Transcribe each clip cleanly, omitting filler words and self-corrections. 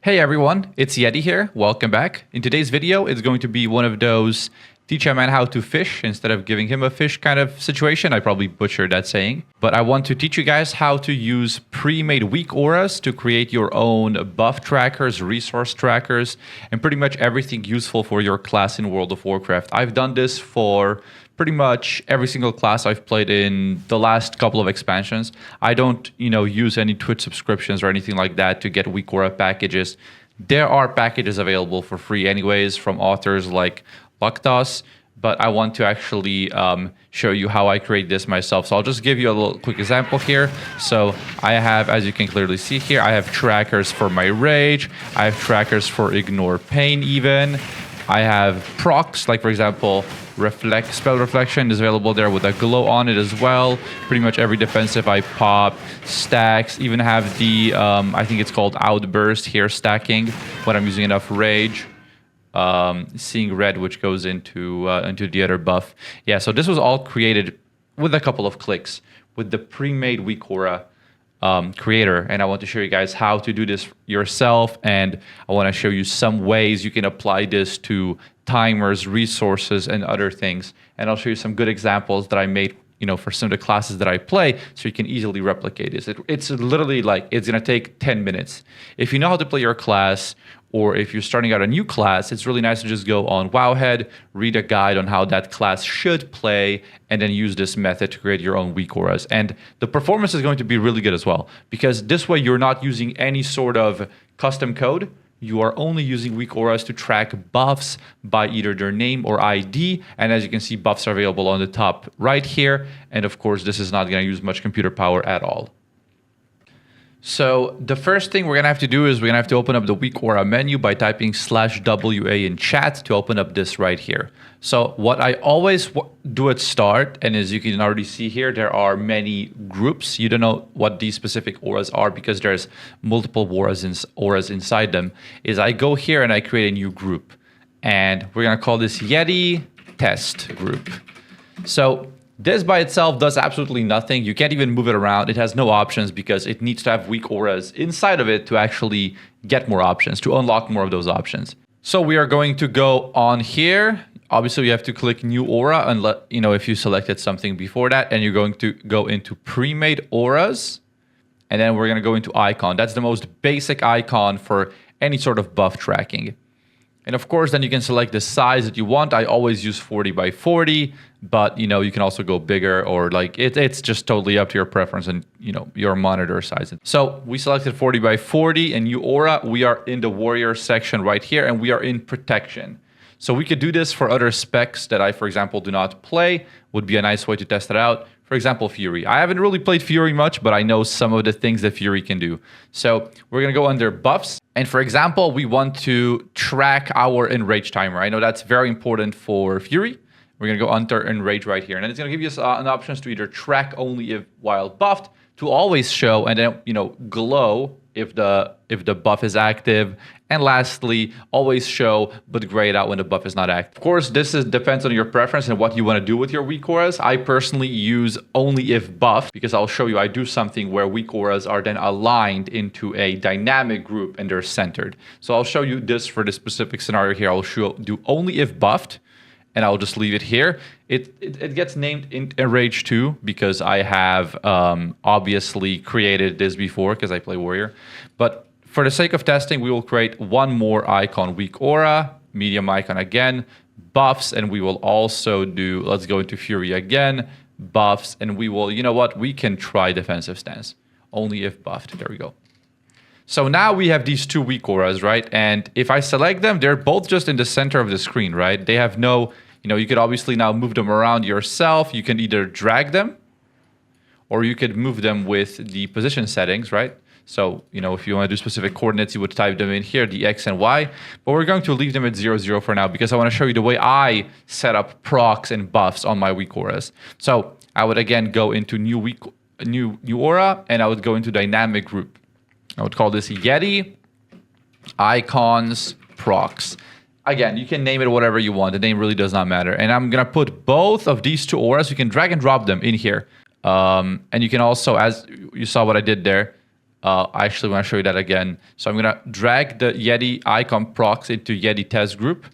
Hey everyone, it's Yeti here. Welcome back. In today's video, it's going to be one of those teach a man how to fish instead of giving him a fish kind of situation. I probably butchered that saying. But I want to teach you guys how to use pre-made WeakAuras to create your own buff trackers, resource trackers, and pretty much everything useful for your class in World of Warcraft. I've done this for pretty much every single class I've played in the last couple of expansions. I don't, use any Twitch subscriptions or anything like that to get WeakAura packages. There are packages available for free anyways from authors like Lactos, but I want to actually show you how I create this myself. So I'll just give you a little quick example here. So I have, as you can clearly see here, I have trackers for my rage. I have trackers for ignore pain even. I have procs, like for example, spell reflection is available there with a glow on it as well. Pretty much every defensive I pop, stacks, even have the, I think it's called outburst here, stacking when I'm using enough rage. Seeing red, which goes into the other buff. Yeah, so this was all created with a couple of clicks with the pre-made WeakAura creator, and I want to show you guys how to do this yourself, and I want to show you some ways you can apply this to timers, resources, and other things. And I'll show you some good examples that I made for some of the classes that I play, so you can easily replicate this. It's literally like, it's going to take 10 minutes. If you know how to play your class, or if you're starting out a new class, it's really nice to just go on Wowhead, read a guide on how that class should play, and then use this method to create your own WeakAuras. And the performance is going to be really good as well, because this way you're not using any sort of custom code. You are only using WeakAuras to track buffs by either their name or ID. And as you can see, buffs are available on the top right here. And of course, this is not going to use much computer power at all. So the first thing we're going to have to do is we're going to have to open up the WeakAura menu by typing /WA in chat to open up this right here. So what I always do at start, and as you can already see here, there are many groups. You don't know what these specific auras are because there's multiple auras inside them, is I go here and I create a new group. And we're going to call this Yeti Test Group. So this by itself does absolutely nothing. You can't even move it around. It has no options because it needs to have WeakAuras inside of it to actually get more options, to unlock more of those options. So we are going to go on here. Obviously, you have to click New Aura, and if you selected something before that, and you're going to go into Premade Auras, and then we're going to go into Icon. That's the most basic icon for any sort of buff tracking. And of course, then you can select the size that you want. I always use 40 by 40, but you can also go bigger, or like it's just totally up to your preference and your monitor size. So we selected 40 by 40 and New Aura. We are in the warrior section right here, and we are in protection. So we could do this for other specs that I, for example, do not play. Would be a nice way to test it out. For example, Fury. I haven't really played Fury much, but I know some of the things that Fury can do. So we're going to go under buffs. And for example, we want to track our enrage timer. I know that's very important for Fury. We're going to go under enrage right here. And then it's going to give you an option to either track only if while buffed, to always show, and then glow if the buff is active, and lastly, always show but grayed out when the buff is not active. Of course, this depends on your preference and what you want to do with your WeakAuras. I personally use only if buff, because I'll show you I do something where WeakAuras are then aligned into a dynamic group and they're centered. So I'll show you this for this specific scenario here. I'll do only if buffed, and I'll just leave it here. It gets named in Rage 2 because I have obviously created this before because I play Warrior. But for the sake of testing, we will create one more icon, WeakAura, medium icon again, buffs, and we will also do, let's go into Fury again, buffs, and we will, we can try defensive stance, only if buffed. There we go. So now we have these two WeakAuras, right? And if I select them, they're both just in the center of the screen, right? They have no, you could obviously now move them around yourself. You can either drag them, or you could move them with the position settings, right? So, if you want to do specific coordinates, you would type them in here, the X and Y. But we're going to leave them at 0, 0 for now because I want to show you the way I set up procs and buffs on my WeakAuras. So I would again go into new aura, and I would go into dynamic group. I would call this Yeti Icons Procs. Again, you can name it whatever you want. The name really does not matter. And I'm going to put both of these two auras. You can drag and drop them in here. And you can also, as you saw what I did there, I actually want to show you that again. So I'm going to drag the Yeti icon procs into Yeti test group.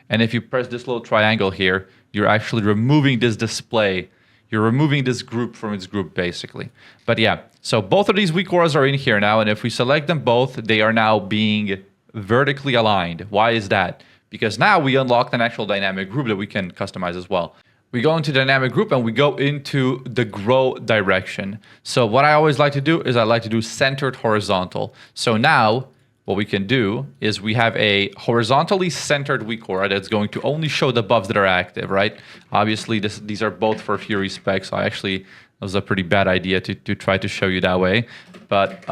And if you press this little triangle here, you're actually removing this display. You're removing this group from its group, basically. But yeah, so both of these WeakAuras are in here now. And if we select them both, they are now being vertically aligned. Why is that? Because now we unlocked an actual dynamic group that we can customize as well. We go into dynamic group and we go into the grow direction. So what I always like to do is I like to do centered horizontal. So now what we can do is we have a horizontally centered WeakAura that's going to only show the buffs that are active, right? Obviously, these are both for Fury specs. So actually, it was a pretty bad idea to try to show you that way. But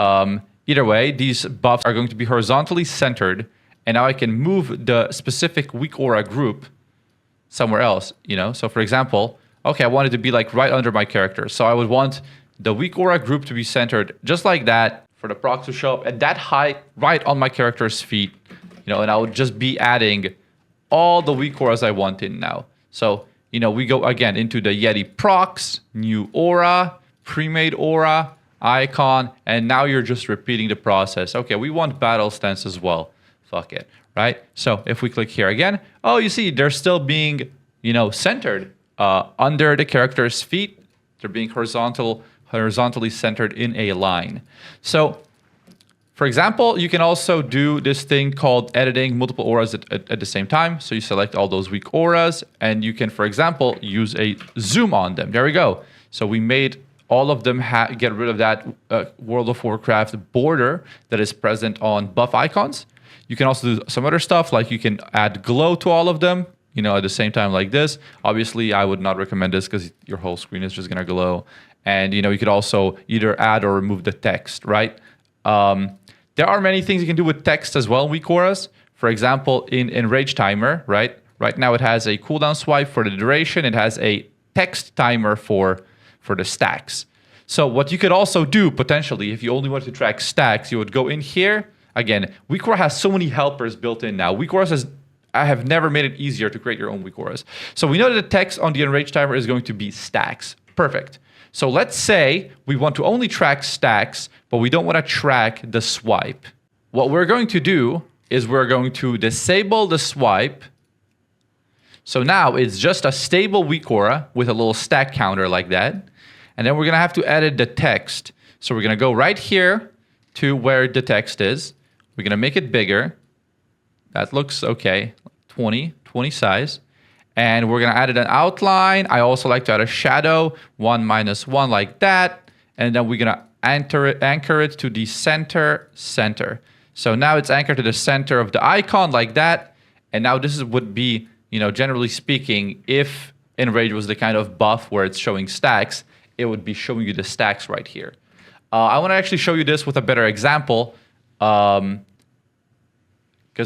either way, these buffs are going to be horizontally centered. And now I can move the specific WeakAura group somewhere else, you know? So for example, okay, I want it to be like right under my character. So I would want the WeakAura group to be centered just like that, for the proc to show up at that height right on my character's feet, you know, and I would just be adding all the WeakAuras I want in now. So, you know, we go again into the Yeti procs, new aura, premade aura, icon, and now you're just repeating the process. Okay, we want battle stance as well. Fuck it, right? So if we click here again, oh, you see they're still being, you know, centered under the character's feet. They're being horizontally centered in a line. So, for example, you can also do this thing called editing multiple auras at the same time. So you select all those WeakAuras, and you can, for example, use a zoom on them. There we go. So we made all of them get rid of that World of Warcraft border that is present on buff icons. You can also do some other stuff, like you can add glow to all of them, you know, at the same time like this. Obviously, I would not recommend this because your whole screen is just going to glow. And, you know, you could also either add or remove the text, right? There are many things you can do with text as well in WeakAuras. For example, in Enrage Timer, right? Right now it has a cooldown swipe for the duration. It has a text timer for the stacks. So what you could also do, potentially, if you only want to track stacks, you would go in here. Again, WeakAura has so many helpers built in now. I have never made it easier to create your own WeakAuras. So we know that the text on the Enrage Timer is going to be stacks. Perfect. So let's say we want to only track stacks, but we don't want to track the swipe. What we're going to do is we're going to disable the swipe. So now it's just a stable WeakAura with a little stack counter like that. And then we're going to have to edit the text. So we're going to go right here to where the text is. We're going to make it bigger. That looks okay, 20 size. And we're going to add an outline. I also like to add a shadow, 1 - 1 like that. And then we're going to anchor it to the center. So now it's anchored to the center of the icon like that. And now this would be, you know, generally speaking, if Enrage was the kind of buff where it's showing stacks, it would be showing you the stacks right here. I want to actually show you this with a better example. Because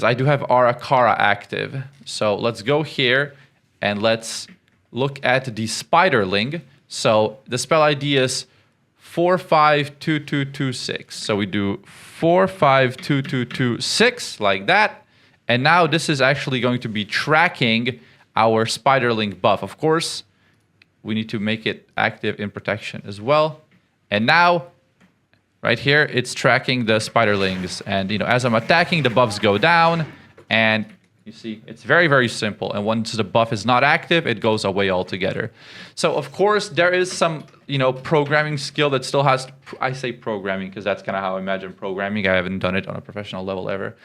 I do have WeakAura active. So let's go here. And let's look at the spiderling. So the spell ID is 452226. So we do 452226 like that. And now this is actually going to be tracking our spiderling buff. Of course, we need to make it active in protection as well. And now, right here, it's tracking the spiderlings. And, you know, as I'm attacking, the buffs go down. And you see, it's very, very simple. And once the buff is not active, it goes away altogether. So, of course, there is some, you know, programming skill that still has, I say programming because that's kind of how I imagine programming. I haven't done it on a professional level ever.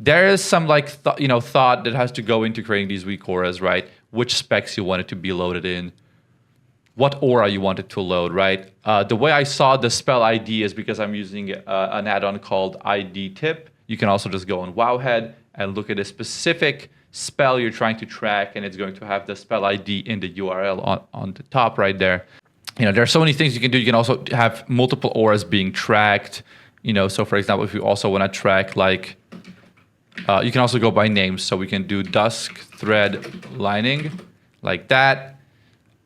There is some, like, thought that has to go into creating these WeakAuras, right? Which specs you want it to be loaded in. What aura you want it to load, right? The way I saw the spell ID is because I'm using an add-on called ID Tip. You can also just go on Wowhead and look at a specific spell you're trying to track, and it's going to have the spell ID in the URL on the top right there. You know, there are so many things you can do. You can also have multiple auras being tracked. You know, so for example, if you also want to track, like, you can also go by names. So we can do Dusk Thread Lining like that.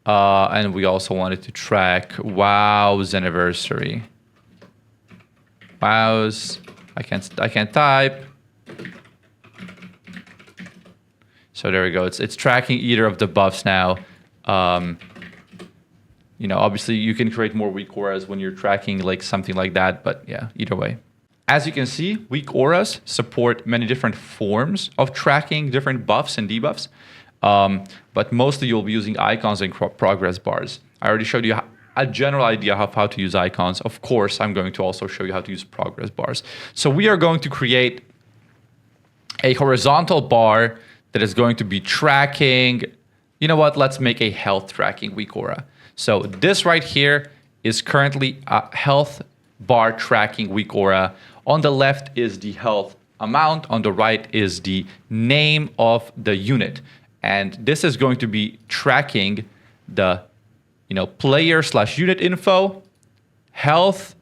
And we also wanted to track WoW's anniversary. WoW's, I can't type. So there we go. It's tracking either of the buffs now. You know, obviously you can create more WeakAuras when you're tracking like something like that, but yeah, either way. As you can see, WeakAuras support many different forms of tracking different buffs and debuffs, but mostly you'll be using icons and progress bars. I already showed you a general idea of how to use icons. Of course, I'm going to also show you how to use progress bars. So we are going to create a horizontal bar that is going to be tracking. You know what? Let's make a health tracking WeakAura. So this right here is currently a health bar tracking WeakAura. On the left is the health amount. On the right is the name of the unit. And this is going to be tracking the player/unit info, health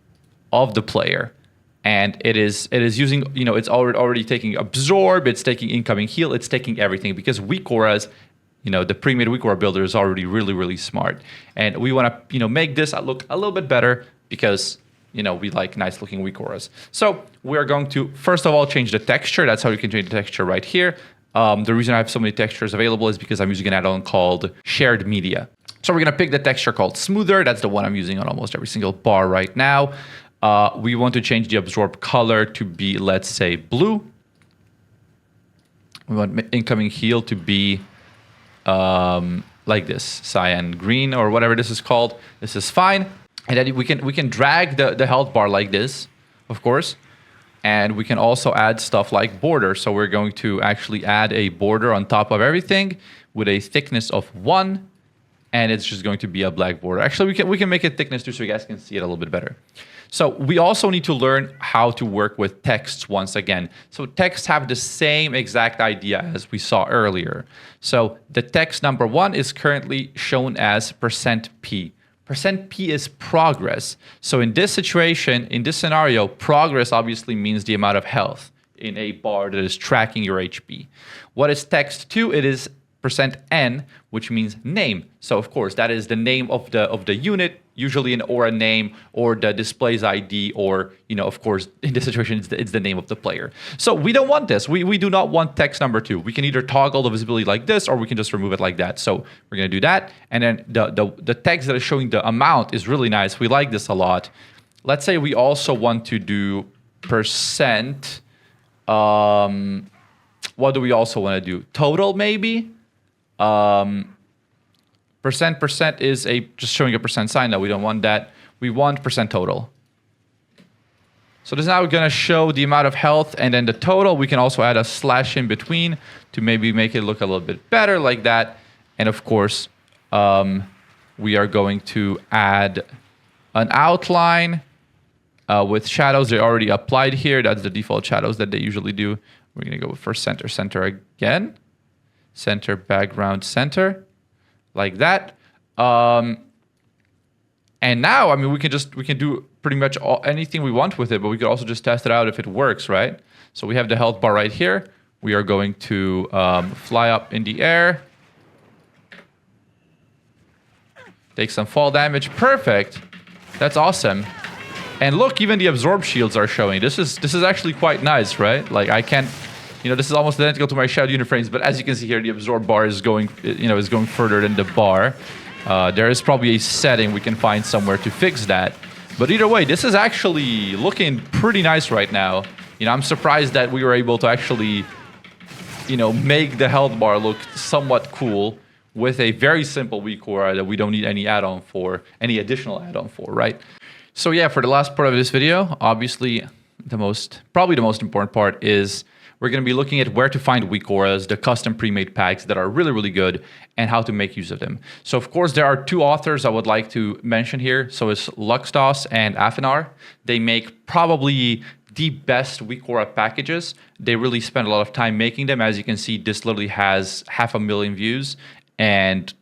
of the player. And it is using, it's already taking absorb, it's taking incoming heal, it's taking everything, because WeakAuras, the pre-made WeakAura builder is already really, really smart. And we want to, make this look a little bit better because, we like nice looking WeakAuras. So we're going to, first of all, change the texture. That's how you can change the texture right here. The reason I have so many textures available is because I'm using an add-on called Shared Media. So we're going to pick the texture called Smoother. That's the one I'm using on almost every single bar right now. We want to change the absorb color to be, let's say, blue. We want incoming heal to be like this, cyan green or whatever this is called. This is fine. And then we can drag the health bar like this, of course. And we can also add stuff like border. So we're going to actually add a border on top of everything with a thickness of 1. And it's just going to be a black border. Actually, we can make it thickness 2 so you guys can see it a little bit better. So we also need to learn how to work with texts once again. So texts have the same exact idea as we saw earlier. So the text number 1 is currently shown as %p. %p is progress. So in this situation, in this scenario, progress obviously means the amount of health in a bar that is tracking your HP. What is text 2? It is %n, which means name. So of course, that is the name of the unit, usually an aura name or the display's ID, or of course, in this situation, it's the name of the player. So we don't want this. We do not want text number 2. We can either toggle the visibility like this, or we can just remove it like that. So we're going to do that. And then the text that is showing the amount is really nice. We like this a lot. Let's say we also want to do %. What do we also want to do? Total, maybe? Percent is just showing a % sign. No, we don't want that. We want % total. So this is now going to show the amount of health and then the total. We can also add a slash in between to maybe make it look a little bit better like that. And of course, we are going to add an outline with shadows. They already applied here. That's the default shadows that they usually do. We're going to go for center again. Center, background, center, like that. And now, we can do pretty much anything we want with it, but we could also just test it out if it works, right? So we have the health bar right here. We are going to fly up in the air. Take some fall damage. Perfect. That's awesome. And look, even the absorb shields are showing. This is actually quite nice, right? Like I can't. This is almost identical to my shadow unit frames, but as you can see here, the absorb bar is going further than the bar. There is probably a setting we can find somewhere to fix that. But either way, this is actually looking pretty nice right now. I'm surprised that we were able to actually, make the health bar look somewhat cool with a very simple WeakAura that we don't need any add-on for, any additional add-on for, right? So yeah, for the last part of this video, obviously probably the most important part is we're going to be looking at where to find WeakAuras, the custom pre-made packs that are really, really good, and how to make use of them. So of course, there are 2 authors I would like to mention here. So it's Luxtos and Afinar. They make probably the best WeakAura packages. They really spend a lot of time making them. As you can see, this literally has 500,000 views and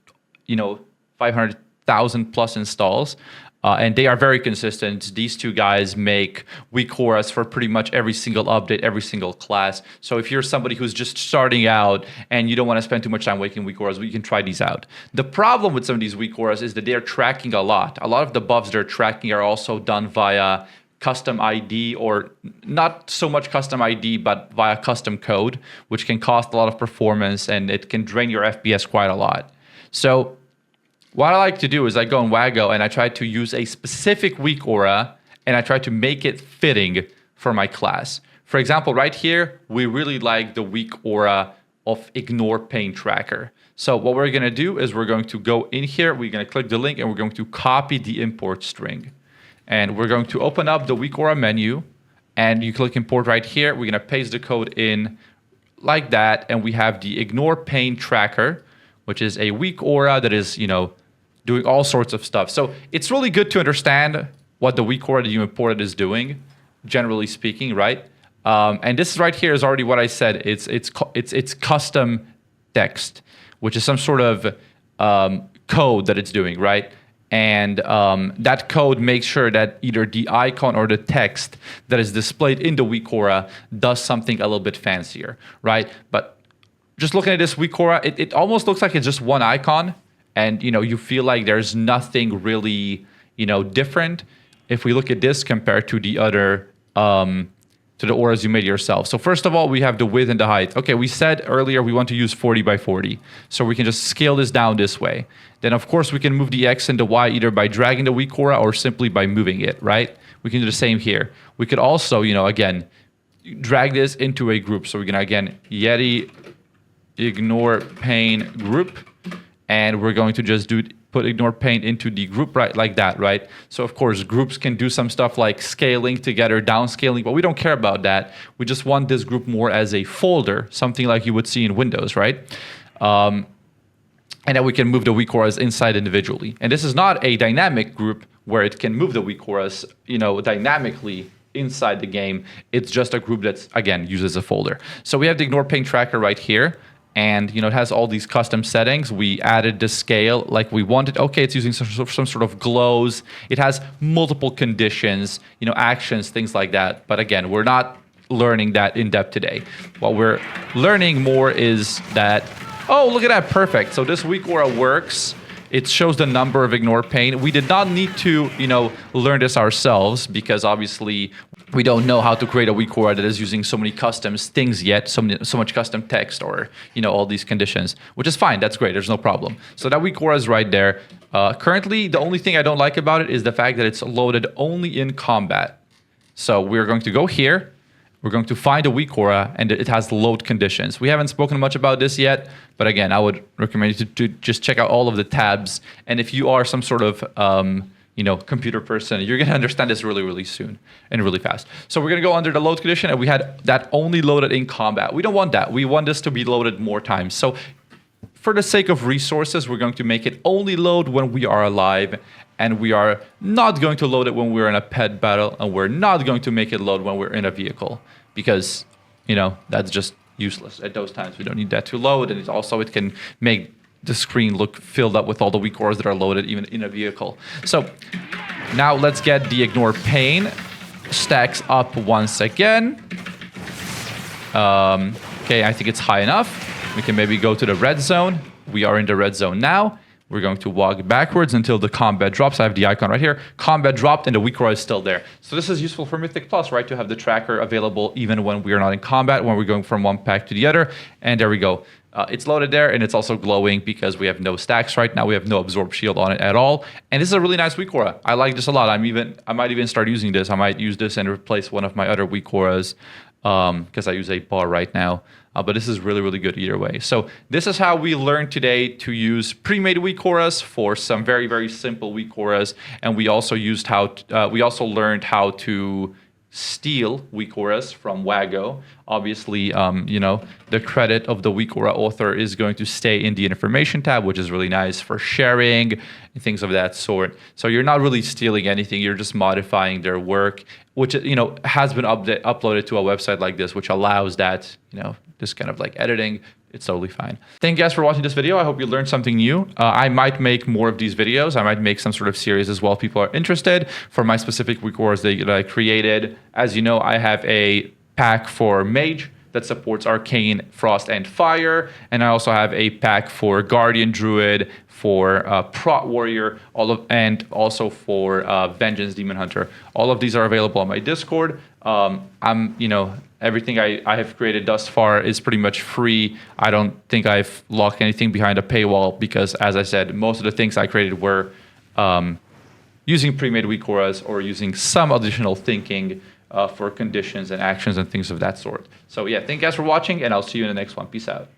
500,000 plus installs. And they are very consistent. These 2 guys make WeakAuras for pretty much every single update, every single class. So if you're somebody who's just starting out and you don't want to spend too much time making WeakAuras, you can try these out. The problem with some of these WeakAuras is that they're tracking a lot. A lot of the buffs they're tracking are also done via custom ID, or not so much custom ID, but via custom code, which can cost a lot of performance and it can drain your FPS quite a lot. So what I like to do is I go in Wago and I try to use a specific weak aura and I try to make it fitting for my class. For example, right here, we really like the weak aura of Ignore Pain Tracker. So what we're going to do is we're going to go in here, we're going to click the link, and we're going to copy the import string. And we're going to open up the weak aura menu, and you click import right here. We're going to paste the code in like that, and we have the Ignore Pain Tracker, which is a weak aura that is, doing all sorts of stuff. So it's really good to understand what the weak aura that you imported is doing, generally speaking, right? And this right here is already what I said. It's custom text, which is some sort of code that it's doing, right? And that code makes sure that either the icon or the text that is displayed in the weak aura does something a little bit fancier, right? But just looking at this weak aura, it almost looks like it's just one icon, and you feel like there's nothing really different if we look at this compared to the other to the auras you made yourself. So first of all, we have the width and the height. Okay, we said earlier we want to use 40 by 40. So we can just scale this down this way. Then of course we can move the X and the Y either by dragging the weak aura or simply by moving it, right? We can do the same here. We could also, again, drag this into a group. So we're gonna, again, Yeti Ignore Pain group. And we're going to just put Ignore Pain into the group right like that, right? So of course, groups can do some stuff like scaling together, downscaling, but we don't care about that. We just want this group more as a folder, something like you would see in Windows, right? And then we can move the weak auras inside individually. And this is not a dynamic group where it can move the weak auras, dynamically inside the game. It's just a group that's, again, uses a folder. So we have the Ignore Pain Tracker right here. And it has all these custom settings. We added the scale like we wanted. Okay, it's using some sort of glows. It has multiple conditions, actions, things like that. But again, we're not learning that in depth today. What we're learning more is that, oh, look at that, perfect. So this weak aura works. It shows the number of Ignore Pain. We did not need to, learn this ourselves because obviously we don't know how to create a weak aura that is using so many custom things yet, so much custom text or, all these conditions, which is fine. That's great. There's no problem. So that weak aura is right there. Currently, the only thing I don't like about it is the fact that it's loaded only in combat. So we're going to go here. We're going to find a weak aura, and it has load conditions. We haven't spoken much about this yet, but again, I would recommend you to just check out all of the tabs. And if you are some sort of computer person, you're going to understand this really, really soon and really fast. So we're going to go under the load condition, and we had that only loaded in combat. We don't want that. We want this to be loaded more times. So for the sake of resources, we're going to make it only load when we are alive, and we are not going to load it when we're in a pet battle, and we're not going to make it load when we're in a vehicle because, that's just useless at those times. We don't need that to load, and it can make the screen look filled up with all the weak auras that are loaded even in a vehicle. So now let's get the Ignore Pain stacks up once again. Okay, I think it's high enough. We can maybe go to the red zone. We are in the red zone now. We're going to walk backwards until the combat drops. I have the icon right here. Combat dropped and the weak aura is still there. So this is useful for Mythic Plus, right? To have the tracker available even when we are not in combat, when we're going from one pack to the other. And there we go. It's loaded there, and it's also glowing because we have no stacks right now. We have no absorb shield on it at all. And this is a really nice weak aura. I like this a lot. I might even start using this. I might use this and replace one of my other weak auras because I use a bar right now. But this is really, really good either way. So this is how we learned today to use pre-made weak auras for some very, very simple weak auras. And we also learned how to steal weak auras from Wago. Obviously, the credit of the weak aura author is going to stay in the information tab, which is really nice for sharing and things of that sort. So you're not really stealing anything. You're just modifying their work, which, has been uploaded to a website like this, which allows that, this kind of like editing. It's totally fine. Thank you guys for watching this video. I hope you learned something new. I might make more of these videos. I might make some sort of series as well if people are interested for my specific weak auras that I created. As you know, I have a pack for Mage that supports Arcane, Frost, and Fire. And I also have a pack for Guardian Druid, for Prot Warrior, and also for Vengeance Demon Hunter. All of these are available on my Discord. Everything I have created thus far is pretty much free. I don't think I've locked anything behind a paywall because, as I said, most of the things I created were using pre-made WeakAuras or using some additional thinking for conditions and actions and things of that sort. So yeah, thank you guys for watching, and I'll see you in the next one. Peace out.